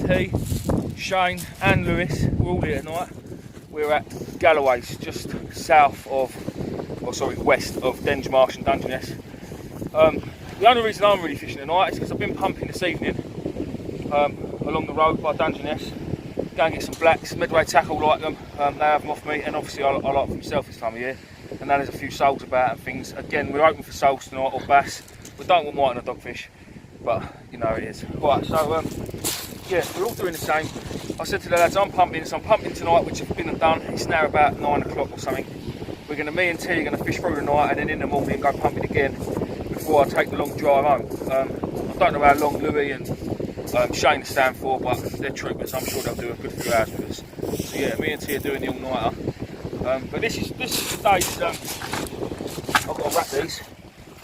T, Shane and Lewis, we're all here tonight. We're at Galloway's, just south of, or sorry, west of Denge Marsh and Dungeness. The only reason I'm really fishing tonight is because I've been pumping this evening along the road by Dungeness. Go and get some blacks, Medway tackle like them, they have them off me, and obviously I like them myself this time of year. And now there's a few soles about and things. Again, we're open for soles tonight, or bass. We don't want white on a dogfish, but you know it is. Right, so yeah, we're all doing the same. I said to the lads, I'm pumping tonight, which have been and done. It's now about 9 o'clock or something. We're going to, me and T are going to fish through the night, and then in the morning go pumping again before I take the long drive home. I don't know how long Louis and Shane stand for, but they're troopers. I'm sure they'll do a good few hours with us. So yeah, me and T are doing the all-nighter. But this is today's. I've got to wrap these.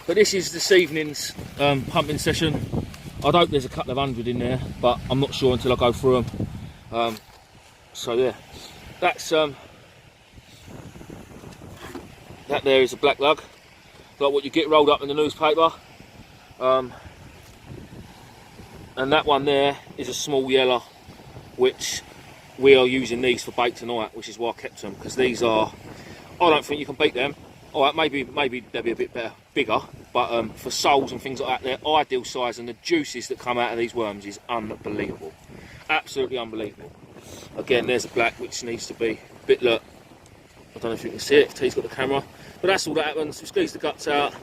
But this is this evening's pumping session. I'd hope there's a couple of 100 in there, but I'm not sure until I go through them. So yeah, that's that there is a black lug, like what you get rolled up in the newspaper. And that one there is a small yeller, which we are using these for bait tonight, which is why I kept them, because these are, I don't think you can beat them. Alright, maybe they'll be a bit bigger, but for soles and things like that, they're ideal size, and the juices that come out of these worms is unbelievable. Absolutely unbelievable. Again, there's a black which needs to be a bit, look, I don't know if you can see it, T's got the camera, but that's all that happens. We squeeze the guts out,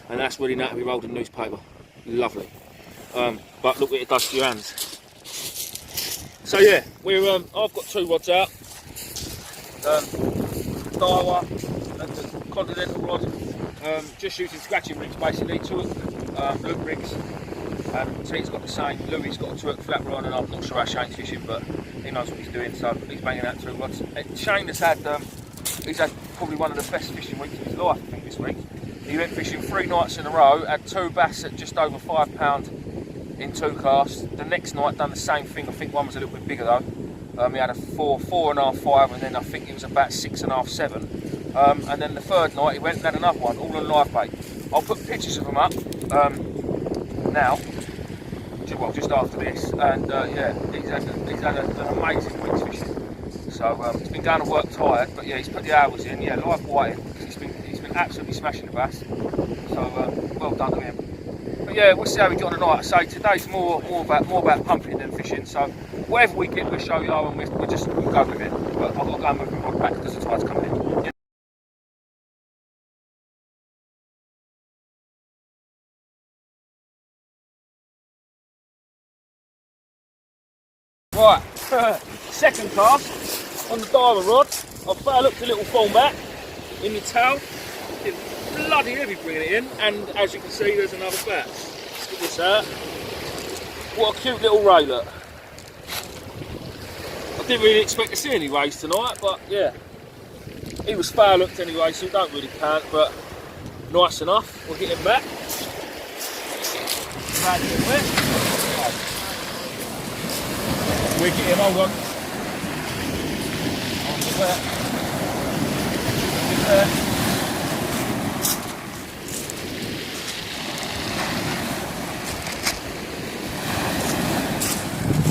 and that's ready now to be rolled in newspaper. Lovely. But look what it does to your hands. So yeah, we're I've got 2 rods out. Daiwa and the Continental rod. Just using scratching rigs basically, 2 loop rigs. T's got the same, Louis got a 2 flat rod, and I'm not sure how Shane's fishing, but he knows what he's doing, so he's banging out 2 rods. Shane has had, he's had probably one of the best fishing weeks of his life, I think, this week. He went fishing 3 nights in a row, had 2 bass at just over £5 in 2 casts. The next night done the same thing. I think one was a little bit bigger though. He had a 4.5, 5, and then I think it was about 6.5, 7. And then the 3rd night he went and had another one, all on live bait. I'll put pictures of them up now, well, just after this. And yeah, he's had an amazing week's fishing. So he's been going to work tired, but yeah, he's put the hours in. Yeah, live whiting, because he's been absolutely smashing the bass. So well done to him. But yeah, we'll see how we get on tonight. I say today's more about pumping than fishing. So whatever we get, we'll show you, and we'll go with it. But I've got to go and move my rod back because the tide's coming in. Yeah. Right, 2nd cast on the Daiwa rod. I've looked a little format in the tail. It's bloody heavy bringing it in, and as you can see, there's another bat. Let's get this out. What a cute little ray, look. I didn't really expect to see any rays tonight, but yeah. He was foul looked anyway, so it don't really count, but nice enough. We'll get him back. We'll get him, hold on.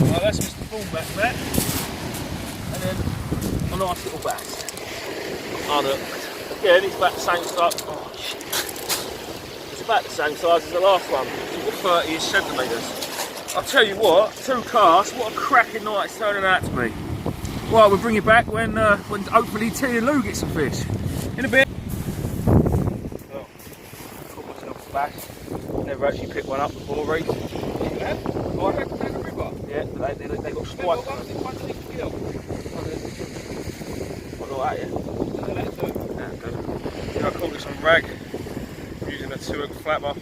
Well, that's Mr. Fullback back, and then a nice little bass. Unhooked. Again, he's about the same size. Oh shit! It's about the same size as the last one. It's 30 centimetres. I'll tell you what, 2 casts. What a cracking night it's turning out to be. Well, we'll bring you back when hopefully T and Lou get some fish in a bit. Well, caught myself a bass. Never actually picked one up before, Reece. Yeah? Oh, I had to take a ripper. Yeah, but they got spiked. What like that, yeah? Yeah, I caught this on rag using a 2 hook flapper.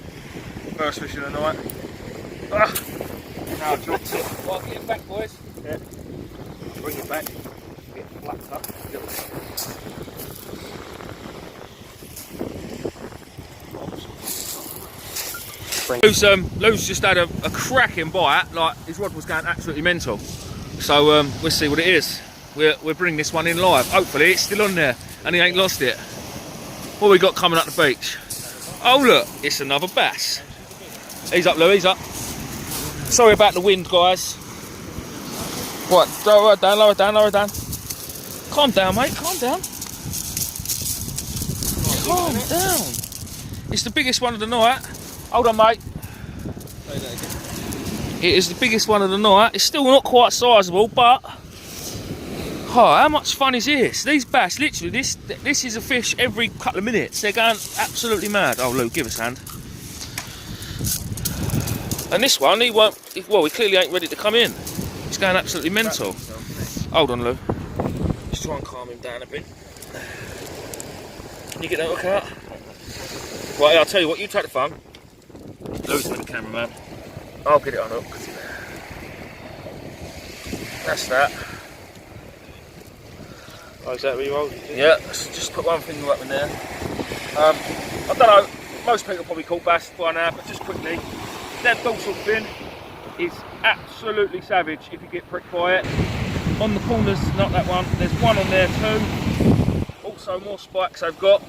First fish of the night. Ah! Now I dropped it. Well, get it back, boys. Yeah. Bring it back. Get it flapped up. Lou's just had a cracking bite, like his rod was going absolutely mental. So we'll see what it is. We'll bring this one in live. Hopefully it's still on there and he ain't lost it. What we got coming up the beach? Oh look, it's another bass. He's up, Lou, he's up. Sorry about the wind, guys. What? Lower it down, lower it down, lower it down. Calm down, mate, calm down. Calm down. It's the biggest one of the night. Hold on, mate. Say that again. It is the biggest one of the night. It's still not quite sizable, but oh, how much fun is this? These bass, literally, this is a fish every couple of minutes. They're going absolutely mad. Oh, Lou, give us a hand. And this one, he clearly ain't ready to come in. He's going absolutely mental. Hold on, Lou. Just try and calm him down a bit. Can you get that hook out? Right, I'll tell you what, you take the phone. Lou's the cameraman. I'll get it on hook. That's that. Oh, is that what you rolled? Yeah, just put one finger up in there. I don't know, most people probably call bass by now, but just quickly, that dorsal fin is absolutely savage if you get pricked by it. On the corners, not that one, there's one on there too. Also more spikes they've got.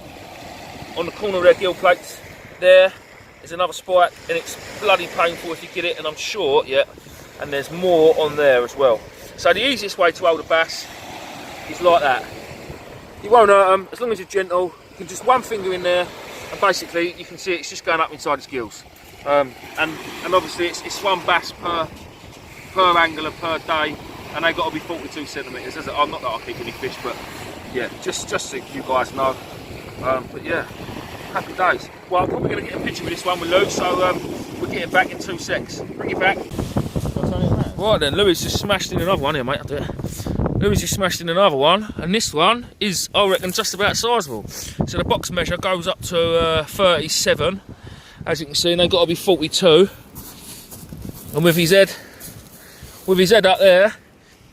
On the corner of their gill plates, there is another spike, and it's bloody painful if you get it, and I'm sure, yeah, and there's more on there as well. So the easiest way to hold a bass is like that. You won't hurt them, as long as you're gentle. You can just one finger in there, and basically you can see it's just going up inside its gills. And obviously it's one bass per angler per day, and they've got to be 42 centimetres. I'm not that I keep any fish, but yeah, just so you guys know. But yeah, happy days. Well, I'm probably going to get a picture with this one with Lou, so we'll get it back in 2 secs. Bring it back. Right then, Louis just smashed in another one here, mate. I'll do it. Louis just smashed in another one, and this one is, I reckon, just about sizable. So the box measure goes up to 37. As you can see, they've got to be 42. And with his head up there,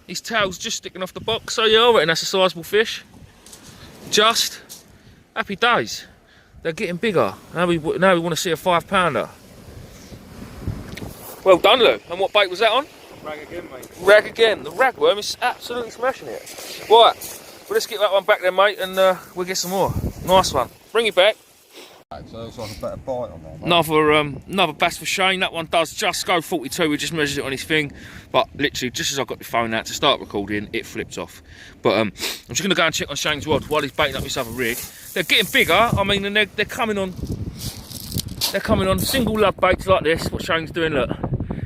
his tail's just sticking off the box. So yeah, I reckon that's a sizable fish. Just happy days. They're getting bigger. Now we want to see a 5-pounder. Well done, Lou. And what bait was that on? Rag again, mate. Rag again. The ragworm is absolutely smashing it. Right, well, let's get that one back there, mate, and we'll get some more. Nice one. Bring it back. So it's like a better bite on there, mate. Another bass for Shane. That one does just go 42. We just measured it on his thing, but literally just as I got the phone out to start recording, it flipped off. But I'm just going to go and check on Shane's rod while he's baiting up this other rig. They're getting bigger. I mean, and they're coming on. They're coming on single lug baits like this. What Shane's doing, look.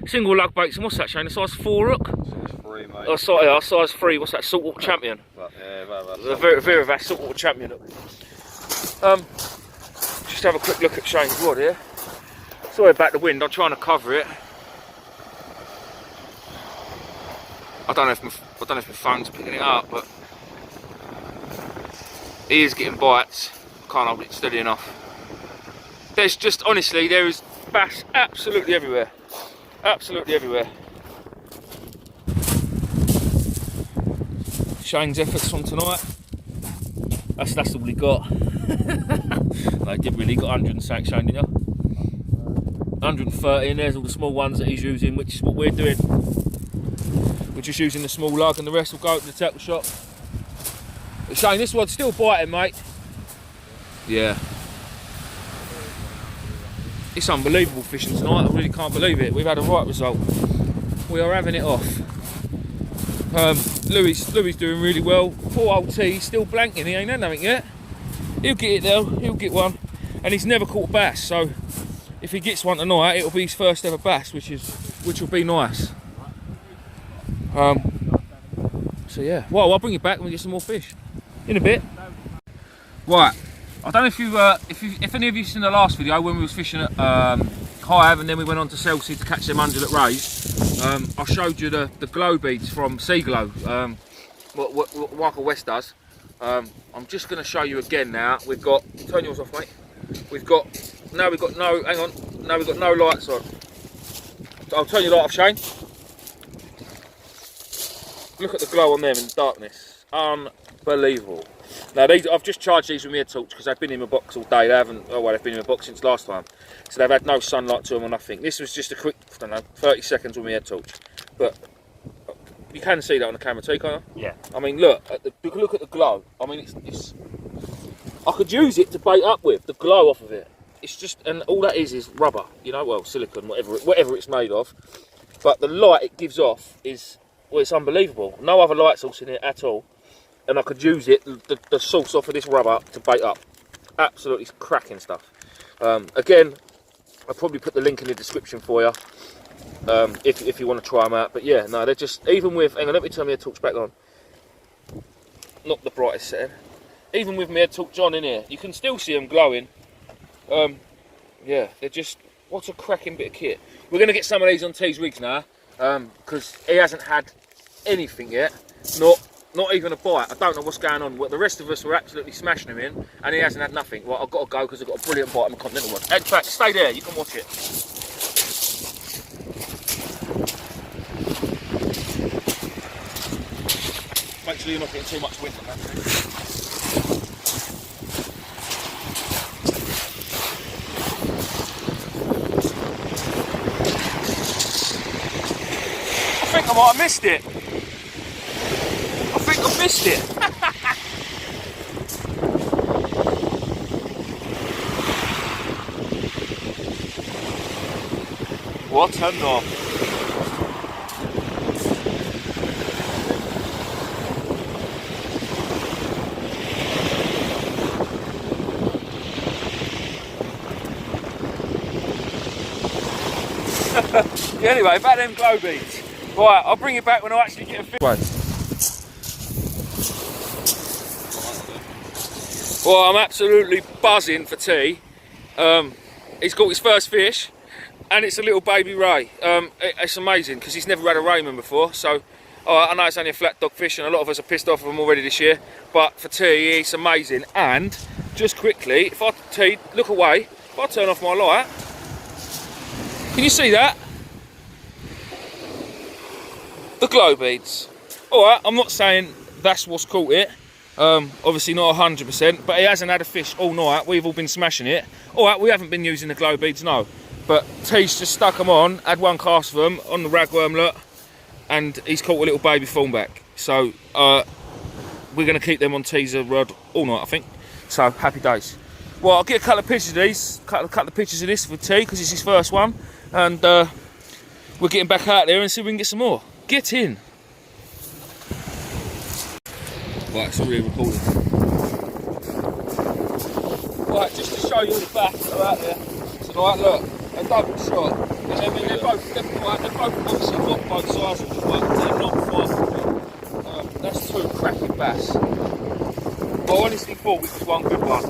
Single lug baits, and what's that, Shane? A size 4 hook? Size 3, mate. Oh, sorry, yeah, size 3. What's that? Saltwater Champion. Yeah, The very vast Saltwater Champion. Just have a quick look at Shane's rod here. Sorry about the wind. I'm trying to cover it. I don't know if my phone's picking it up, but he is getting bites. Can't hold it steady enough. There's just, honestly, there is bass absolutely everywhere. Absolutely everywhere. Shane's efforts from tonight. That's all he got. No, he didn't really. Got 100 and something, Shane, didn't you? 130, and there's all the small ones that he's using, which is what we're doing. We're just using the small lug, and the rest will go to the tackle shop. But Shane, this one's still biting, mate. Yeah. It's unbelievable fishing tonight. I really can't believe it. We've had a right result. We are having it off. Louis doing really well. Poor old T, still blanking. He ain't had nothing yet. He'll get it though. He'll get one. And he's never caught a bass. So if he gets one tonight, it'll be his first ever bass, which will be nice. So yeah. Well, I'll bring you back when we get some more fish in a bit. Right. I don't know if any of you seen the last video when we was fishing at Hive, and then we went on to Chelsea to catch them undulate rays. I showed you the glow beads from Sea Glow, what Michael West does. I'm just going to show you again now. We've got, turn yours off, mate. We've got no lights on. I'll turn your light off, Shane. Look at the glow on them in the darkness. Unbelievable. Now I've just charged these with my head torch because they've been in my box all day. They haven't, oh well, they've been in my box since last time. So they've had no sunlight to them or nothing. This was just a quick, I don't know, 30 seconds with my head torch. But you can see that on the camera too, can't you? Yeah. I mean, look at the glow. I mean, it's I could use it to bait up with, the glow off of it. It's just, and all that is rubber, you know, well, silicone, whatever it's made of. But the light it gives off is well, it's unbelievable. No other light source in it at all. And I could use it, the source off of this rubber, to bait up. Absolutely cracking stuff. Again, I'll probably put the link in the description for you, if you want to try them out. But yeah, no, they're just, even with, hang on, let me turn my head torch back on. Not the brightest setting. Even with my head torch on in here, you can still see them glowing. Yeah, they're just, what a cracking bit of kit. We're going to get some of these on T's rigs now, because he hasn't had anything yet. Not even a bite. I don't know what's going on. The rest of us were absolutely smashing him in, and he hasn't had nothing. Well, I've got to go because I've got a brilliant bite on the Continental one. In fact, stay there, you can watch it. Make sure you're not getting too much wind on that thing. I think I might have missed it. I missed it. What a knob. Yeah, anyway, back them glow beads. Right, I'll bring it back when I actually get a fish. Well, I'm absolutely buzzing for T. He's got his first fish, and it's a little baby ray. It's amazing because he's never had a rayman before. So, I know it's only a flat dog fish, and a lot of us are pissed off of him already this year. But for T, it's amazing. And just quickly, if I T, look away. If I turn off my light, can you see that? The glow beads. All right, I'm not saying that's what's caught it. Obviously not 100%, but he hasn't had a fish all night. We've all been smashing it. All right, we haven't been using the glow beads, no. But T's just stuck them on, had one cast of them on the ragwormlet, and he's caught a little baby thornback. So we're going to keep them on T's rod all night, I think. So happy days. Well, I'll get a couple of pictures of these, couple of pictures of this for T because it's his first one, and we're getting back out there and see if we can get some more. Get in. Right, it's already recording. Right, just to show you the bass that are out there tonight, look, a double shot. And I mean, they're both obviously not both sizes, but they're not far from me. That's two cracking bass. I honestly thought we could one good one.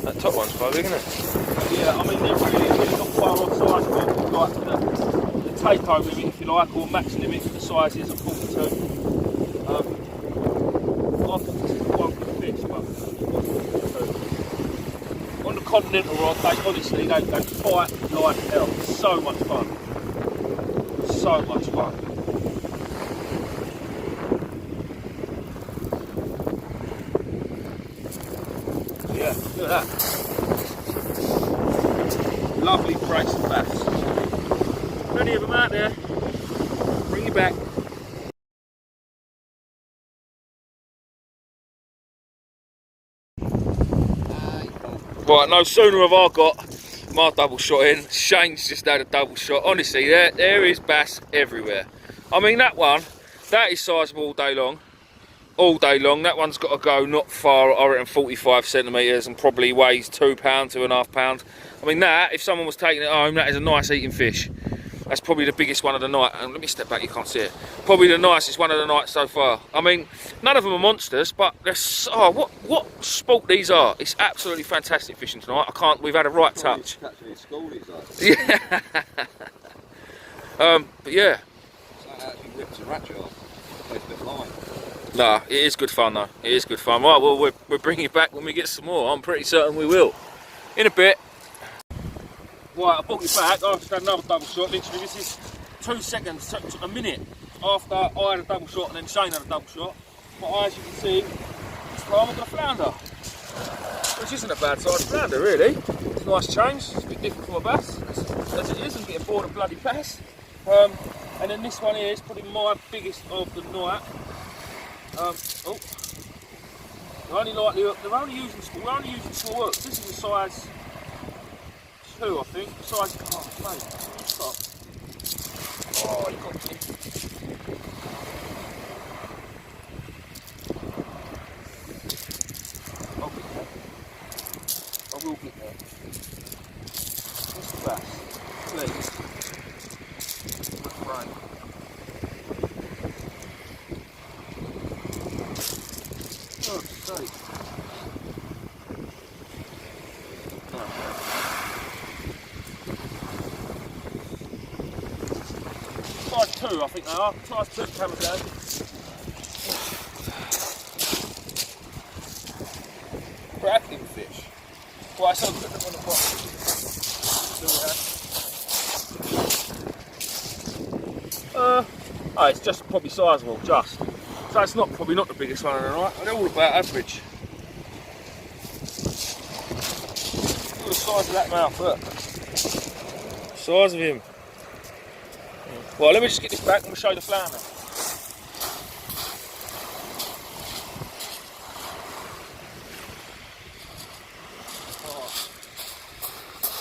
That top one's quite big, isn't it? Yeah, I mean, they're really not far off size of like the takeover limit, if you like, or max limit for the sizes of 42. I thought this is one good fish, but on the Continental rod, they honestly they fight like hell. So much fun. So much fun. Yeah, look at that. Lovely brace of bass. Plenty of them out there. Bring you back. Right, no sooner have I got my double shot in, Shane's just had a double shot. Honestly, there is bass everywhere. I mean, that one, that is sizable all day long. All day long. That one's got to go not far, I reckon 45 centimetres and probably weighs £2, £2.5. I mean, that, if someone was taking it home, that is a nice eating fish. That's probably the biggest one of the night. And let me step back, you can't see it. Probably the nicest one of the night so far. I mean, none of them are monsters, but they're what sport these are. It's absolutely fantastic fishing tonight. We've had a right touch. Yeah. But yeah. Actually rips a ratchet off. It's a bit line. Nah, it is good fun though. It is good fun. Right, well, we're bringing it back when we get some more. I'm pretty certain we will. In a bit. Right, I brought you back. I've just had another double shot. Literally, this is 2 seconds, a minute after I had a double shot and then Shane had a double shot. But as you can see, this time I've got a flounder. Which isn't a bad size flounder, really. It's a nice change. It's a bit different from a bass, as it is. I'm getting bored of bloody bass. And then this one here is probably my biggest of the night. We're only using small hooks. This is a size 2, I think. Size, oh, mate, stop. Oh, you got me. What's the bass? Please. Right. Oh, sake. Size 2, I think they are. Size 2 camouflage. Cracking fish. Right, so put them on the bottom. Oh, it's just probably sizeable, just. So it's probably not the biggest one of the night. They're all about average. Look at the size of that mouth, look. Size of him. Well, let me just get this back and we'll show you the flounder.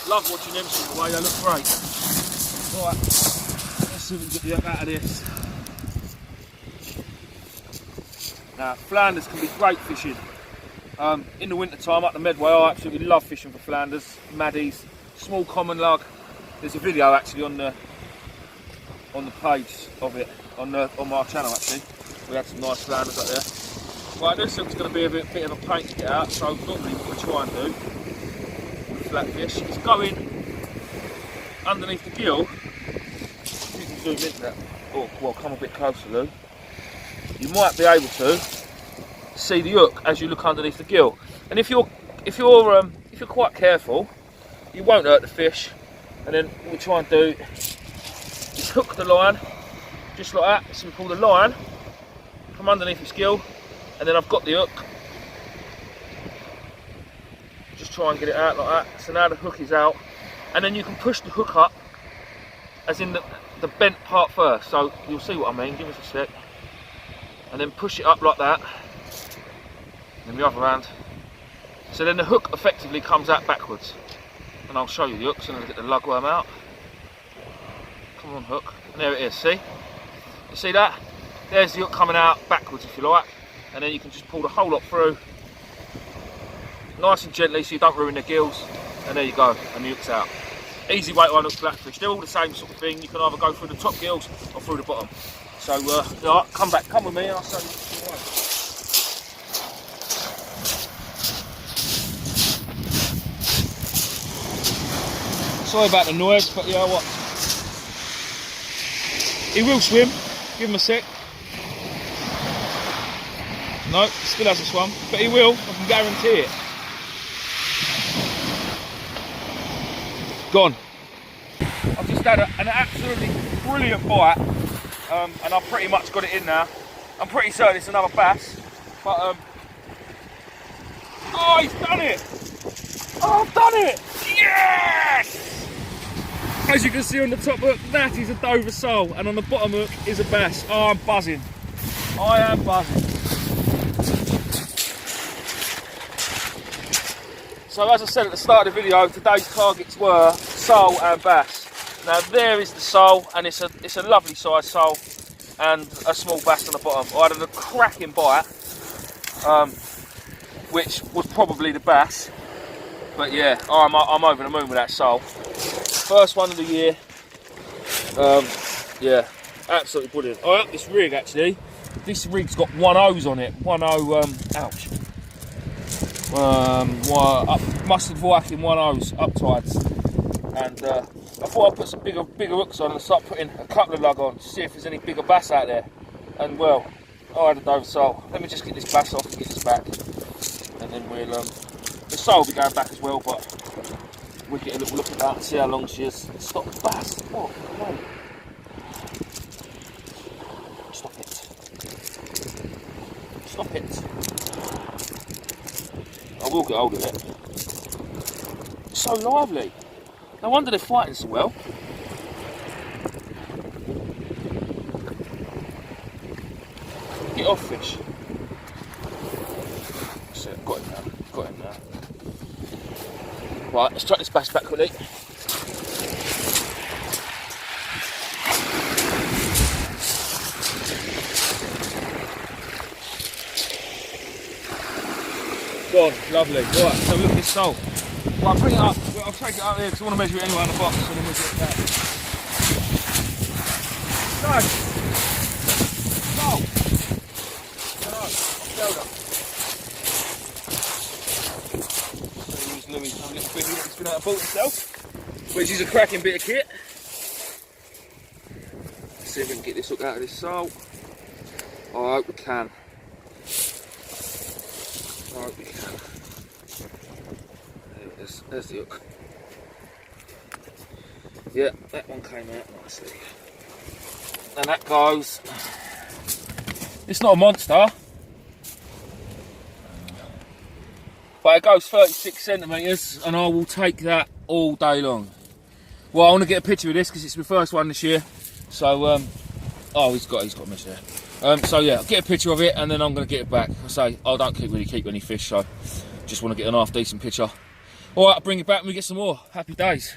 Love watching them sort of way, they look great. Right, let's see if we can get the hook out of this. Now, flounders can be great fishing. In the winter time up the Medway, I absolutely love fishing for flounders, maddies, small common lug. There's a video actually on the page of it, on my channel actually. We had some nice flounders up there. Right, this hook's going to be a bit of a pain to get out, so normally what we try and do flatfish is go in underneath the gill. You can zoom into that, or well, come a bit closer, Lou. You might be able to see the hook as you look underneath the gill, and if you're quite careful, you won't hurt the fish. And then what we try and do is hook the line just like that. So we pull the line from underneath its gill, and then I've got the hook. Just try and get it out like that. So now the hook is out, and then you can push the hook up, as in the bent part first. So you'll see what I mean. Give us a sec. And then push it up like that. And then the other hand. So then the hook effectively comes out backwards. And I'll show you the hook, so I'm going to get the lugworm out. Come on, hook. And there it is, see? You see that? There's the hook coming out backwards, if you like. And then you can just pull the whole lot through. Nice and gently, so you don't ruin the gills. And there you go, and the hook's out. Easy way to unhook flatfish. They're all the same sort of thing. You can either go through the top gills or through the bottom. So, right, come with me, and I'll show you the way. Sorry about the noise, but you know what? He will swim. Give him a sec. No, still hasn't swum, but he will. I can guarantee it. Gone. I've just had an absolutely brilliant bite, and I've pretty much got it in now. I'm pretty certain it's another bass, but oh, he's done it! Oh, I've done it! Yes! As you can see on the top hook, that is a Dover sole, and on the bottom hook is a bass. Oh, I'm buzzing. I am buzzing. So as I said at the start of the video, today's targets were sole and bass. Now there is the sole, and it's a lovely size sole, and a small bass on the bottom. I had a cracking bite, which was probably the bass. But yeah, I'm over the moon with that sole. First one of the year. Yeah, absolutely brilliant. I up this rig actually. This rig's got 1/0s on it. 1/0. Ouch. Mustard Viking 1/0s up tides, and I thought I'd put some bigger hooks on and start putting a couple of lug on to see if there's any bigger bass out there. And well, I had a Dover sole. Let me just get this bass off and get this back, and then we'll the sole will be going back as well, but we'll get a little look at that and see how long she is. Stop the bass. Oh, no. Stop it. Stop it. I will get hold of it. It's so lively. No wonder they're fighting so well. Get off, fish. That's it. Got him now. Got him now. Right, let's try this bass back quickly. Gone, lovely. Right, so look at this sole. Well, I'll bring it up I'll take it up here because I want to measure it anyway on the box and then measure it back. No. No. Hello. Zelda. So use Louis a little bit here. He's been out and bought himself, which is a cracking bit of kit. Let's see if we can get this hook out of this sole. I hope we can. I hope we can. There's the hook. Yeah, that one came out nicely. And that goes. It's not a monster, but it goes 36 centimetres, and I will take that all day long. Well, I want to get a picture of this because it's my first one this year. So, oh, he's got a mesh there. So yeah, I'll get a picture of it, and then I'm going to get it back. I say I don't really keep any fish, so just want to get an half decent picture. All right, I'll bring it back and we get some more. Happy days.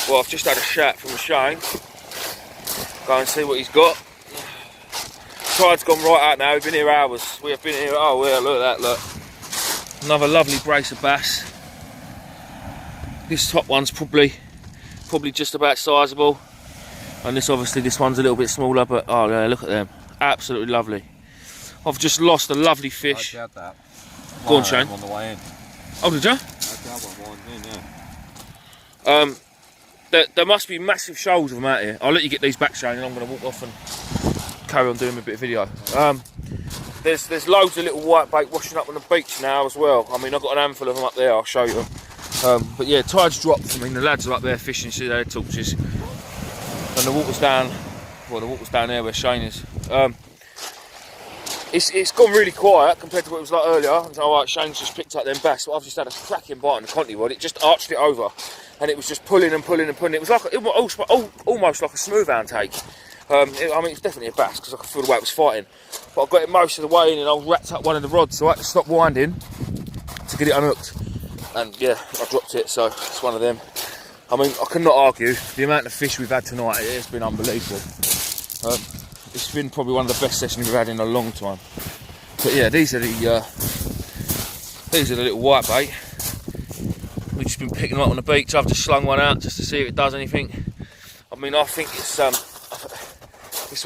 Well, I've just had a chat from Shane. Go and see what he's got. Tide's gone right out now. We've been here hours. We have been here. Oh yeah, look at that. Look, another lovely brace of bass. This top one's probably just about sizable, and this one's a little bit smaller. But oh yeah, look at them. Absolutely lovely. I've just lost a lovely fish. I that. Go on, Shane. On the way in. Oh, did you? There must be massive shoals of them out here. I'll let you get these back, Shane, and I'm going to walk off and carry on doing a bit of video. There's loads of little whitebait washing up on the beach now as well. I mean, I've got an handful of them up there. I'll show you them. But yeah, tide's dropped. I mean, the lads are up there fishing, see their torches, and the water's down. Well, the water's down there where Shane is. It's gone really quiet compared to what it was like earlier. Alright, Shane's just picked up them bass, but I've just had a cracking bite on the Conti rod. It just arched it over, and it was just pulling and pulling and pulling. It was like almost like a smooth hound take. I mean, it's definitely a bass because I could feel the way it was fighting. But I got it most of the way in, and I wrapped up one of the rods, so I had to stop winding to get it unhooked. And yeah, I dropped it, so it's one of them. I mean, I cannot argue. The amount of fish we've had tonight, it's been unbelievable. It's been probably one of the best sessions we've had in a long time. But yeah, these are the little whitebait. We've just been picking them up on the beach. I've just slung one out just to see if it does anything. I mean, I think it's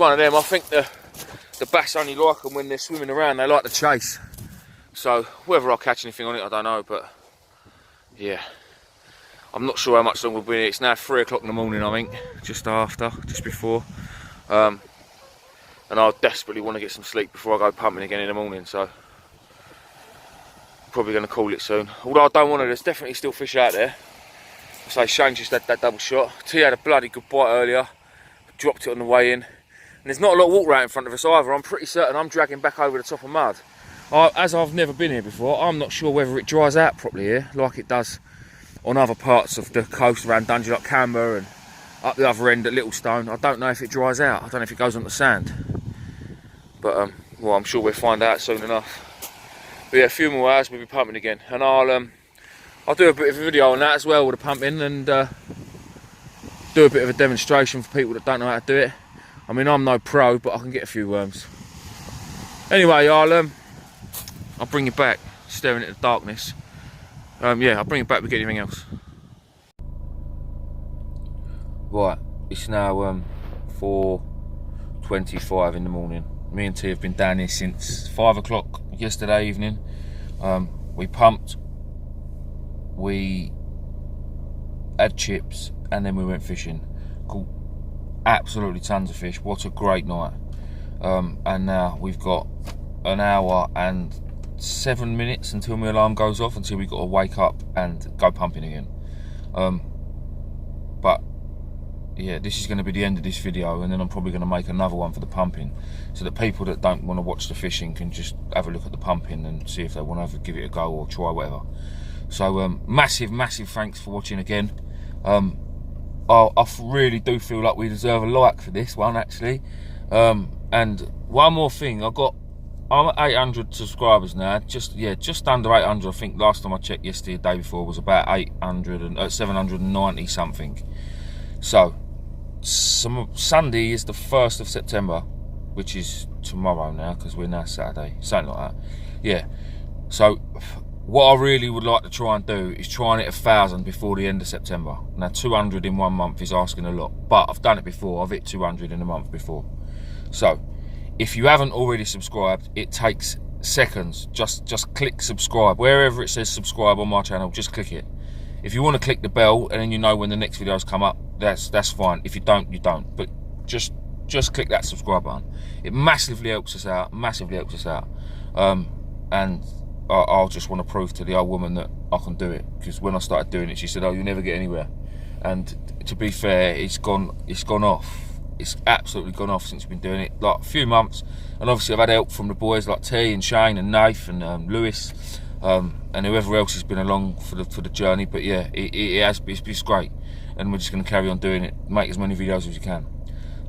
one of them. I think the bass only like them when they're swimming around. They like to chase. So whether I'll catch anything on it, I don't know. But yeah, I'm not sure how much longer we'll be here. It's now 3 o'clock in the morning, I think, just before. And I desperately want to get some sleep before I go pumping again in the morning, so probably going to call it soon. Although I don't want to, there's definitely still fish out there. So Shane just had that double shot. T had a bloody good bite earlier, dropped it on the way in. And there's not a lot of water out in front of us either. I'm pretty certain I'm dragging back over the top of mud. As I've never been here before, I'm not sure whether it dries out properly here, like it does on other parts of the coast around Dungeness, like Canberra and up the other end at Littlestone. I don't know if it dries out. I don't know if it goes onto sand. But well, I'm sure we'll find out soon enough. But yeah, a few more hours we'll be pumping again, and I'll do a bit of a video on that as well with the pumping, and do a bit of a demonstration for people that don't know how to do it. I mean, I'm no pro, but I can get a few worms. Anyway, I'll bring you back, staring at the darkness. Yeah, I'll bring you back with anything else. Right, it's now 4:25 in the morning. Me and T have been down here since 5 o'clock yesterday evening. We pumped, we had chips, and then we went fishing. Caught absolutely tons of fish. What a great night. And now we've got an hour and 7 minutes until my alarm goes off, until we've got to wake up and go pumping again. But yeah, this is going to be the end of this video, and then I'm probably going to make another one for the pumping, so that people that don't want to watch the fishing can just have a look at the pumping and see if they want to give it a go or try whatever. So massive thanks for watching again. I really do feel like we deserve a like for this one, actually. And one more thing, I'm at 800 subscribers now, just under 800. I think last time I checked yesterday, the day before, was about 790 something. So Sunday is the 1st of September, which is tomorrow now, because we're now Saturday, something like that. Yeah, so What I really would like to try and do is try and hit 1,000 before the end of September. Now 200 in 1 month is asking a lot, but I've done it before. I've hit 200 in a month before. So if you haven't already subscribed, it takes seconds. Just click subscribe. Wherever it says subscribe on my channel, just click it. If you want to click the bell and then you know when the next videos come up, that's fine. If you don't, you don't. But just click that subscribe button. It massively helps us out. And I'll just want to prove to the old woman that I can do it, because when I started doing it, she said, "Oh, you'll never get anywhere." And to be fair, it's gone off. It's absolutely gone off since we've been doing it, like a few months. And obviously I've had help from the boys like T and Shane and Nath and Lewis, and whoever else has been along for the journey. But yeah, it's great, and we're just going to carry on doing it, make as many videos as you can.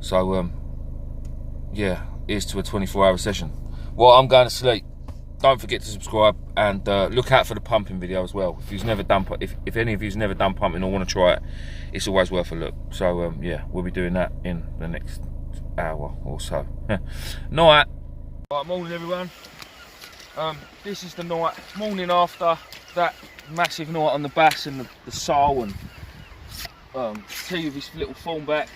So yeah, here's to a 24-hour session. Well, I'm going to sleep. Don't forget to subscribe, and look out for the pumping video as well. If any of you's never done pumping or want to try it, it's always worth a look. So yeah, we'll be doing that in the next hour or so. Night. Right, morning everyone. This is the morning after that massive night on the bass and the soul, and T with his little form back.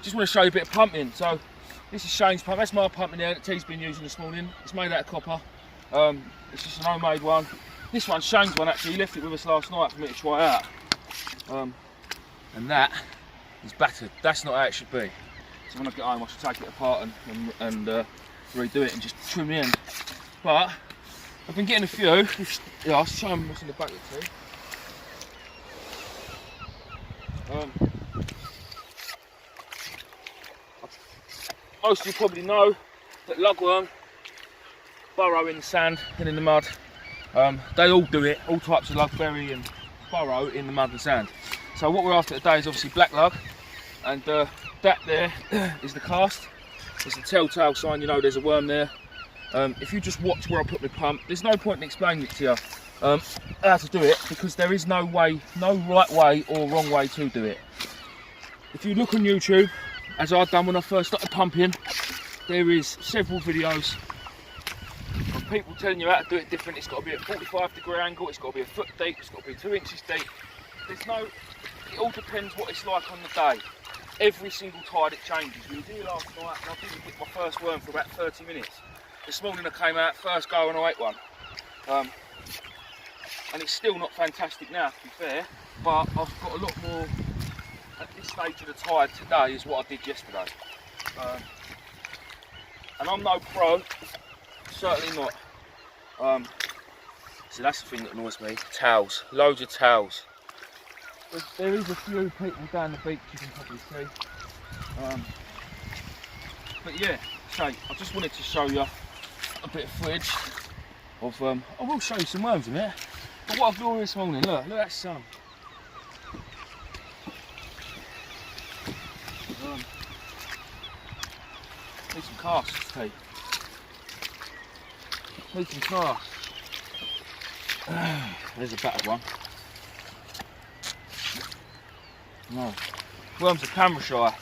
Just want to show you a bit of pumping. So this is Shane's pump. That's my pumping there that T's been using this morning. It's made out of copper. It's just an homemade one. This one's Shane's one actually. He left it with us last night for me to try out. And that is battered. That's not how it should be. So when I get home, I should take it apart and redo it and just trim the end. But I've been getting a few. Yeah, I'll show them what's in the back of it too. Most of you probably know that lugworm burrow in the sand and in the mud. They all do it, all types of lugberry and burrow in the mud and sand. So what we're after today is obviously black lug, and that there is the cast. It's a telltale sign, you know there's a worm there. If you just watch where I put my pump, there's no point in explaining it to you how to do it, because there is no way, no right way or wrong way to do it. If you look on YouTube, as I've done when I first started pumping, there is several videos of people telling you how to do it different. It's got to be at 45-degree angle, it's got to be a foot deep, it's got to be 2 inches deep. It all depends what it's like on the day. Every single tide it changes. We were here last night and I didn't get my first worm for about 30 minutes. This morning I came out, first go and I ate one. And it's still not fantastic now, to be fair, but I've got a lot more at this stage of the tide today is what I did yesterday. And I'm no pro, certainly not. So that's the thing that annoys me, towels, loads of towels. There is a few people down the beach, you can probably see. But yeah, so I just wanted to show you a bit of footage of, I will show you some worms in there. But what a glorious morning, look at that sun. Need some casts, Pete. Need some casts. There's a battered one. No. Worms are camera shy.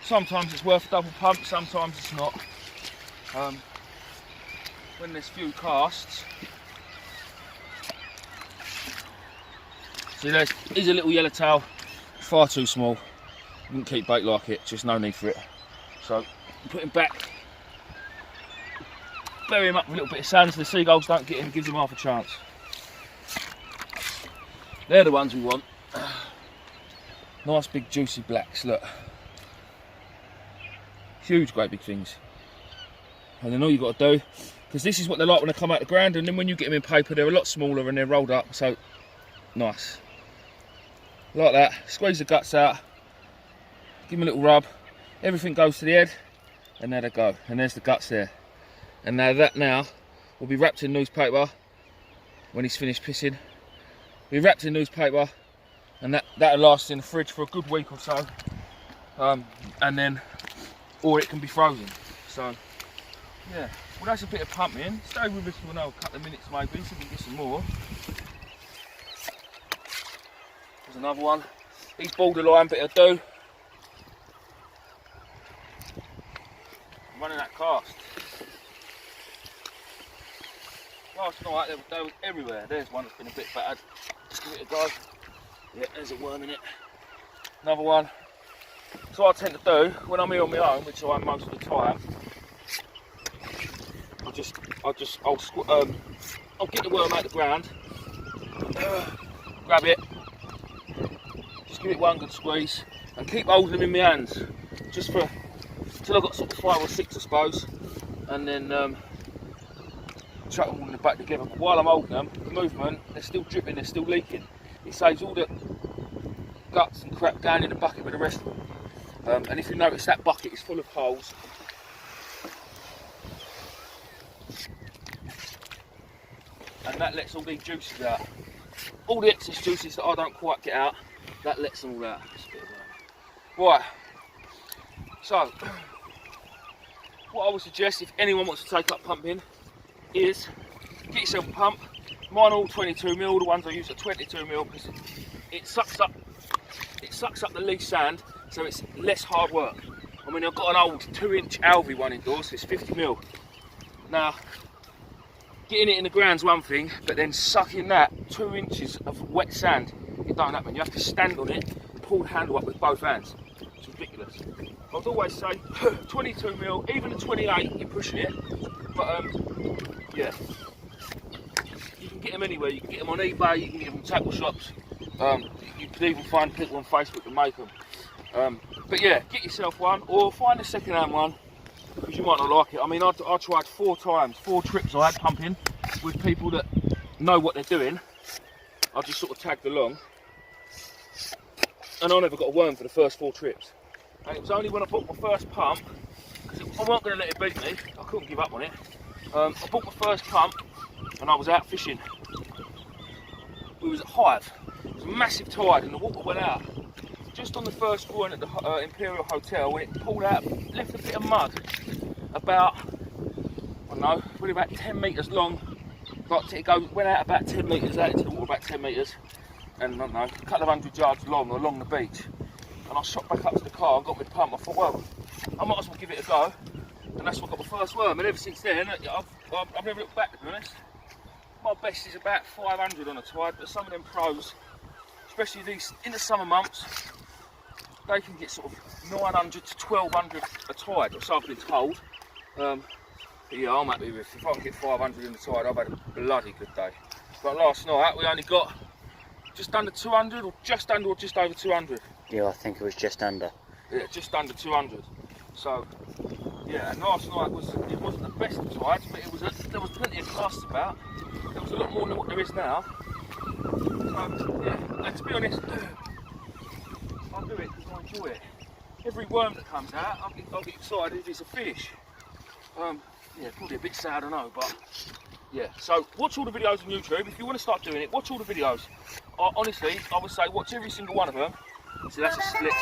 Sometimes it's worth a double pump, sometimes it's not. When there's few casts. See, here's a little yellowtail, far too small. Wouldn't keep bait like it, just no need for it. So put him back, bury him up with a little bit of sand so the seagulls don't get him, gives him half a chance. They're the ones we want. Nice big juicy blacks, look. Huge, great big things. And then all you've got to do, because this is what they're like when they come out of the ground, and then when you get them in paper, they're a lot smaller and they're rolled up, so nice. Like that, squeeze the guts out, give them a little rub, everything goes to the head, and there they go, and there's the guts there. And now that will be wrapped in newspaper when he's finished pissing. Be wrapped in newspaper, and that'll last in the fridge for a good week or so. And then, or it can be frozen. So, yeah, well that's a bit of pumping. Stay with us for another couple of minutes maybe, so we can get some more. There's another one. He's borderline, but he'll do. I'm running that cast. Last night they were everywhere. There's one that's been a bit battered. Just give it a go. Yeah, there's a worm in it. Another one. So what I tend to do when I'm here on my own, which I am most of the time, I'll get the worm out of the ground, grab it, just give it one good squeeze, and keep holding them in my hands, just for till I've got sort of 5 or 6, I suppose, and then chuck them all in the back together. But while I'm holding them, the movement, they're still dripping, they're still leaking. It saves all the guts and crap down in the bucket with the rest of them. And if you notice, that bucket is full of holes. And that lets all these juices out. All the excess juices that I don't quite get out, that lets them all out. Right, so what I would suggest if anyone wants to take up pumping is get yourself a pump. Mine are all 22mm, the ones I use are 22mm because it sucks up the least sand, so it's less hard work. I mean, I've got an old 2-inch Alvey one indoors, so it's 50mm. Now, getting it in the ground's one thing, but then sucking that 2 inches of wet sand, it don't happen. You have to stand on it, pull the handle up with both hands. It's ridiculous. I'd always say 22mm, even a 28, you're pushing it. But yeah, you can get them anywhere. You can get them on eBay, you can get them in tackle shops. You can even find people on Facebook that make them. But yeah, get yourself one, or find a second-hand one, because you might not like it. I mean, I tried 4 times, 4 trips I had pumping with people that know what they're doing. I just sort of tagged along, and I never got a worm for the first 4 trips. And it was only when I bought my first pump, because I wasn't going to let it beat me, I couldn't give up on it. I bought my first pump, and I was out fishing. We was at Hive. It was a massive tide, and the water went out. Just on the first point at the Imperial Hotel, when it pulled out, left a bit of mud, about, I don't know, probably about 10 metres long. Like it went out about 10 metres, out into the water about 10 metres, and I don't know, a couple of 100 yards long along the beach. And I shot back up to the car and got my pump. I thought, well, I might as well give it a go. And that's what got my first worm. And ever since then, I've never looked back, to be honest. My best is about 500 on a tide, but some of them pros, especially these in the summer months, they can get sort of 900 to 1200 a tide, or so I've been told. But yeah, I'm happy with, if I can get 500 in the tide, I've had a bloody good day. But last night we only got just under 200, or just under, or just over 200. Yeah, I think it was just under. Yeah, just under 200. So yeah, and last night it wasn't the best of tides, but there was plenty of casts about. There was a lot more than what there is now. So yeah, and to be honest, I do it because I enjoy it. Every worm that comes out, I'll get excited if it's a fish. Yeah, probably a bit sad, I know, but yeah. So watch all the videos on YouTube. If you want to start doing it, watch all the videos. Honestly, I would say watch every single one of them. So that's a split.